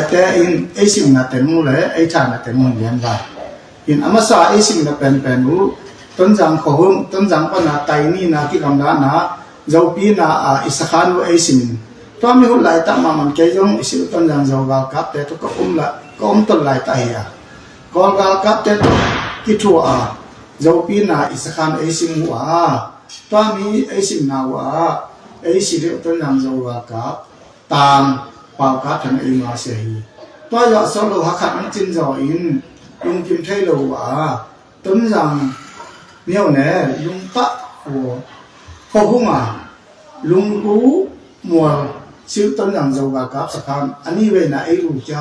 แต่อินไอสิ่งนั้นแต่มูเลยไอชานั้นแต่มูเลี้ยงว่าอินอามาซาไอสิ่งนั้นเป็นรู้ต้นจังขหุ่นต้นจังปนาไตนี่นาที่กำลังนะเจ้าปีนาอิสขานว่าไอสิ่งตัวมีหุ่นหลายตั้งมามันแค่ยงอิสิต้นจังเจ้าว่ากับแต่ตัวก็ละก็ต้นหลายตายอ่ะก็กับแต่กิจวัวเจ้าปีนาอิสขานไอสิ่งว่าตัวมีไอสิ่งนาว่าไอสิ่งต้นจังเจ้าว่ากับตามปากกัดทันเองมาเสียตัวยอดสโลหะขัดมันจินจออินลุงกิมเทโลว่าต้นจังเมียวแน่ลุงปะหัวพอหุ่งลุงรู้มัวชื่อต้นจังเจ้าว่ากับสักคำอันนี้เวน่ะไอ้ลูกเจ้า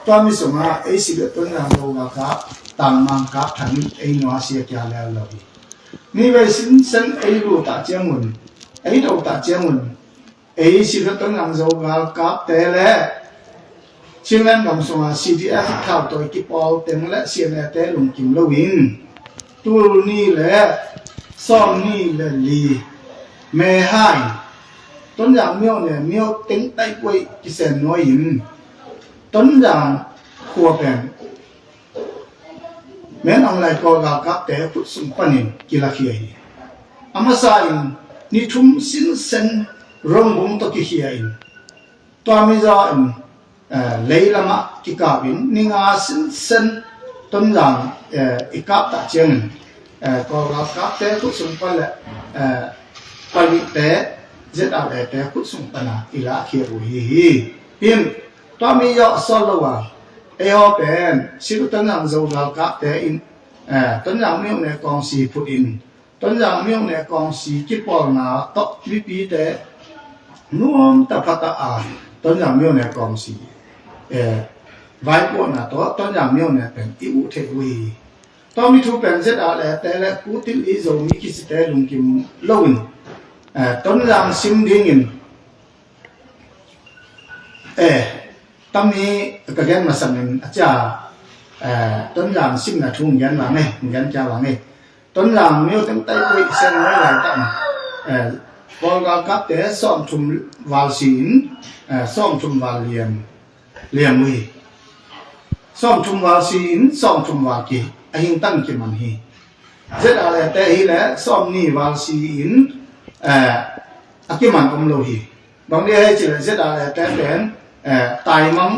ตัวมีสมาไอ้สิ่งต้นจังเจ้าว่ากับตามมังกับทันเองมาเสียแก่แล้วเลยนี่เวสินไอ้ลูกตาเจียงมุนไอ้ลูกตาเจียงมุนไอ้สิ่งต้นจังเจ้าว่ากับแต่ละชิงแลนกำสงCDF ข่าวตัวกิปอลเต็มและเสียแน่แต่ลุงกิมลวินตูนี่แหละซ่อมนี่แหละลีแม่ให้ต้นอย่างเมียวเนี่ยเมียวเต็งไต้กวยกิเซนน้อยยินต้นอย่างขัวเป็นแม้นองไลก็กากับแต่พุทธสมปันกิลาขียอามาสายนี่ทุ่มสินเซนร่มบุ้งตะกิขียตัวมิจาเลยละมากิกาบินนิงาสินเซนต้นอย่างอีกกับตาเจียงก็กับแต่พุทธสมปันแหละปริแต่เจ็ดอะไรแต่พุทธสมปันอิลาขียรุฮีพิมตัวมียอดสโลวะเออเป็นสิ่งต้นอย่างเจ้ากับแต่อินต้นอย่างเมียวในกองสีพุทธินต้นอย่างเมียวในกองสีกิปอลนาตบวิปีแต่นุ่มตะพัตอาต้นอย่างเมียวในกองสีไว้ปวดนะตัวต้นอย่างเมียวเนี่ยเป็นอิอุเทวีตัวมีทุกเป็นเจ็ดอะไรแต่ละกูติลิโซมีกิสเตลุงกิมลวินต้นอย่างซิมดิ้งินตั้งนี้ก็แกนมาสั่งอาจารย์ต้นอย่างซิมนะทุ่งยันว่าไงยันจะว่าไงต้นอย่างเมียวตั้งแต่กุยเส้นไว้หลายตั้งพอเรากับแต่ซ่อมชุมวาลศิลซ่อมชุมวาลเลียมมือซ่อมชุมวาลศิลซ่อมชุมวากีไอ้หิงตั้งกิมันฮีเจ็ดอะไรแต่ฮีแหละซ่อมนี่วาลศิลอากิมันกมโลฮีบางทีให้เจอเจ็ดอะไรแต่เป็นตายมัง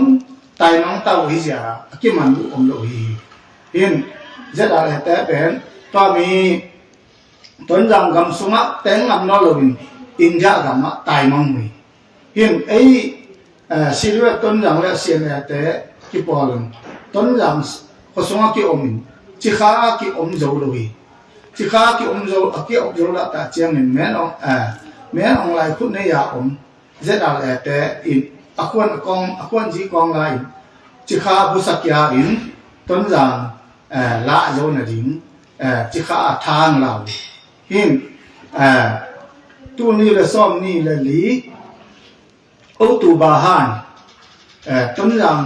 เต้าฮีจ้าอากิมันกมโลฮีเห็นเจ็ดอะไรแต่เป็นตัวมีต้นจังกำสุมาแต่งอันนั้นเลยอินยากำมาตายมังมีเห็นไอ้สิ่งที่ต้นจังและเสียเนี่ยแต่กิปอลต้นจังก็สุมากี่อมินจิข้ากี่อมโจเลยจิข้ากี่อมโจกี่อมโจละแต่เจียงเงินแม่น้องไล่คุณเนี่ยยาอมเจ็ดอะไรแต่อินอควรจีกองไล่จิข้าบุษกยาอินต้นจังละโจนาดินจิข้าทางเราเห็นตัวนี้ละซ่อมนี่ละลีอุตุบาหานต้นอย่าง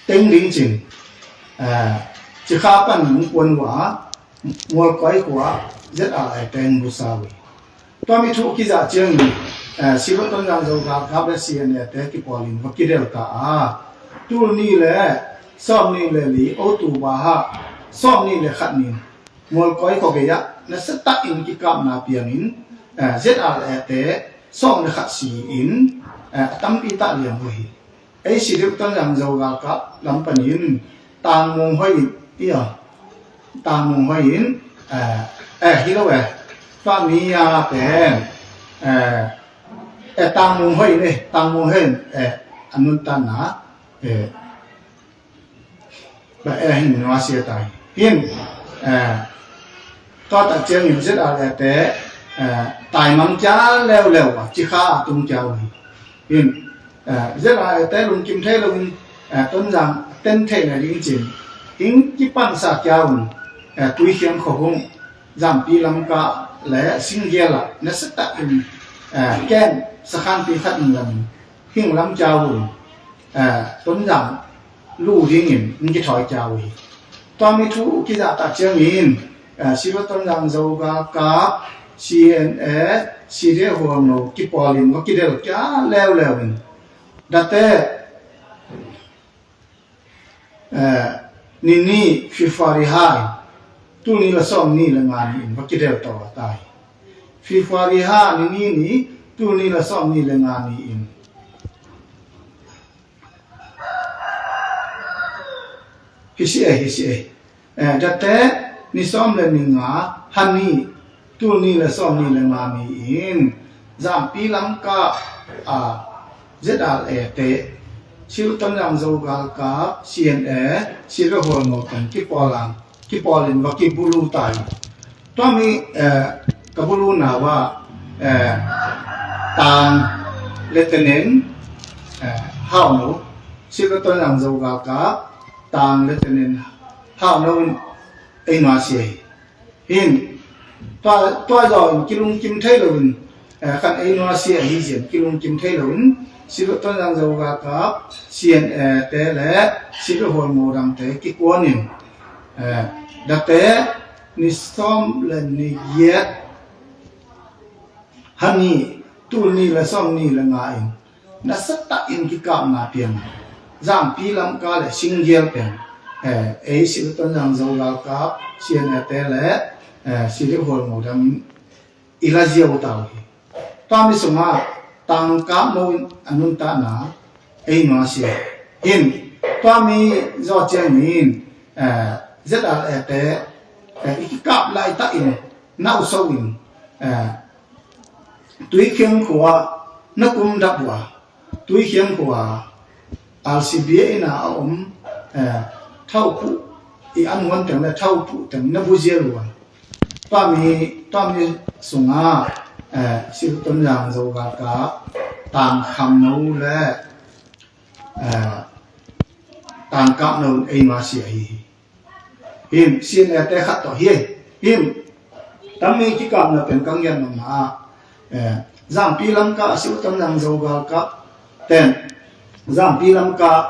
เต็งลิงจิงจิข้าปั้นมุกวนว่ามัวก้อยกว่าเจ็ดอะไรเต็งบุษาวีตัวมีทุกกิจเจียงสิบต้นอย่างเจ้ากับเสียเนี่ยแต่กิปอลินวักิเดลตาตัวนี้แหละซ่อมนี่ละลีอุตุบาหาซ่อมนี่ละขัดนินมัวก้อยก็เกียนั่นสตักอินกิกามนาเปียนินเจ็ดอะไรแต่ซ่อมละขัดสีอินตั้งปีตาเลี้ยงไว้ไอ้สิ่งต้นอย่างเจ้ากับลำปนินต่างมงห้อยที่ต่างมงห้อยอินฮิโร่ฟ้ามียาเป็นต่างมงห้อยเนี่ยต่างมงห้อยอันนั้นตันนะแบบหินวาเสียตายเห็นก็ตัดเจียงอยู่เสร็จอะไรแต่ตายมังจ้าแล้วจิข้าตุงเจ้าเห็นเจ้าอะไรแต่ลุงกิมเทลุงต้นจังเต้นเทนอะไรจริงหิงที่ปั้นสักยาวตุยเขียงขงจำปีลำกาและสิงเกล่ะนัสตักแก้มสักขันปีขัดเงินหิงลำเจ้าต้นจังลู่ดิ้งมันจะถอยเจ้าตอนมีทุกกิจตัดเชียงอินสิบต้นจังเจ้ากาCNA สีเดียวหัวโนกิปอลินว่ากิเดลจ้าแล้วดัตเต้ นี่ฟิฟาริฮาตุนี่ละซ่อมนี่ละงานนี่บ่คิดแล้วต่อตายฟิฟาริฮานี่ตุนี่ละซ่อมนี่ละงานนี่ฮิซิดัตเตนี่ซ่อมละนี่งาฮันนี่ตุนี่ละซ่อมนี่ละงานนี่จามปีลังกาZRT siêu tâm rằng dầu gà cá CNA siêu cái hồi một tầng cái bò lên và cái bulu tài toa mi cái bulu nàoว่าtàng lieutenant hao nấu siêu cái tâm rằng dầu gà cá tàng lieutenant hao nấu ai nói gì hin toa rồi cái lung kim thấy rồi kan ai nói gì hi diện cái lung kim thấy rồi silu ton yang zo ga ka CNA te le silu hol mo ram te ki konin da te ni som le ni yet hani tu ni la som ni la nga in na sat ta in ki ka na pian jam pi lam ka le single pen silu ton yang zo ga ka CNA te le silu hol mo ram ila jiao ta ta mi sunga tang kam no anun ta na ai no sia in toa mi zo chen min ZRT ki kap lai ta in nau so in tui khiang khwa na kum dap wa tui khiang khwa RCBA na om thau pu I an wan tang la thau pu tang na bu je lo toa mi sunga siêu tâm rằng dầu gà cá tàng khăm nấu lẽ tàng cạm nấu ai mà xỉa hiểm xin là tê khát tỏ hiểm tâm mi chỉ cạm làเป็นcăng nhận mà giảm pi lâm cả siêu tâm rằng dầu gà cá tên giảm pi lâm cả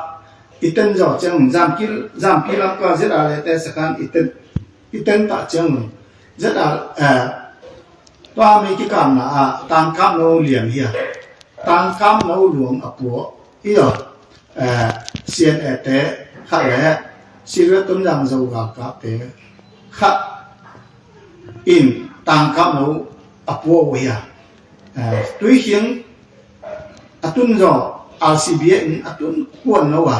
iten giỏ chân giảm pi lâm cả rất là tê sakan iten tạ chân rất là toa mi ki kam na tang kam no lian hia tang kam no luang apo iyo CNA te kha le sirat tum jang zo ga ka te kha in tang kam no apo hia tui hiang atun zo RCBA atun kwon no wa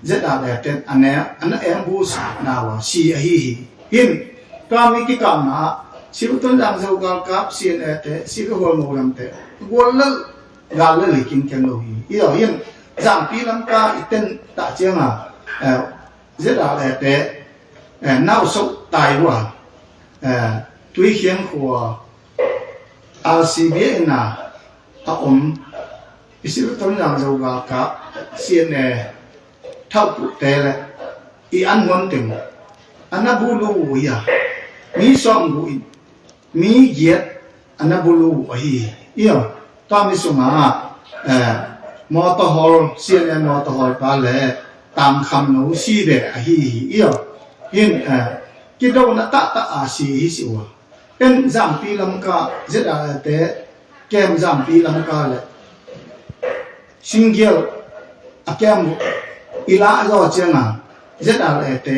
ZRT ana ambus na wa si hi hin toa mi ki kam na silu ton jang zo ga kap CNA te silu hol mo lam te gol la ga la li kin ken lo hi yo yin jam pi lam ka iten ta chiang ZRT nau so tai wa tui hiang khwa RCBA na om silu ton jang zo ga kap CNA thau pu te le I an won ting anabu lu ya mi som bu mi yet anabulu ahi iyo ta mi suma motor hall CNA motor hall pa le tam kham no si de ahi iyo yin ki do na ta a si hi si wa pen jam pi lam ka ZRT kem jam pi lam ka le single akem ila zo chenga ZRT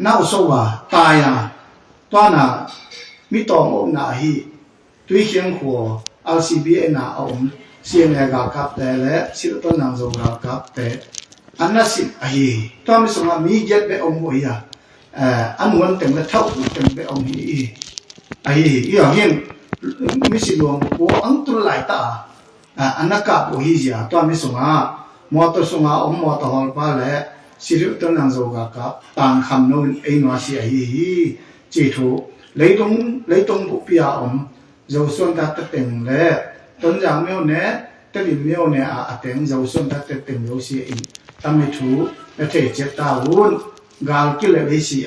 nau so wa ta ya toa na mi tong om na hi tui khiang kho RCBA na om CNA ga kap te le silu ton nang zo ga kap te anasin ahi toa mi songa mi jet be om bo ya an won teng la thau teng be om hi ahi yo hin mi si luang ko ang tu lai ta anaka bo hi ya toa mi songa motor songa om motor hol pa le silu ton nang zo ga kap tang kham no ai no si ahi chỉ thủ lấy tung bộ bia ông dầu xuân ta tất tình lẽ tuấn giang miêu né tất điểm miêu né tiếng dầu xuân ta tất tình dầu xì tâm thủ để thể chết ta vốn gal kia lại lấy xì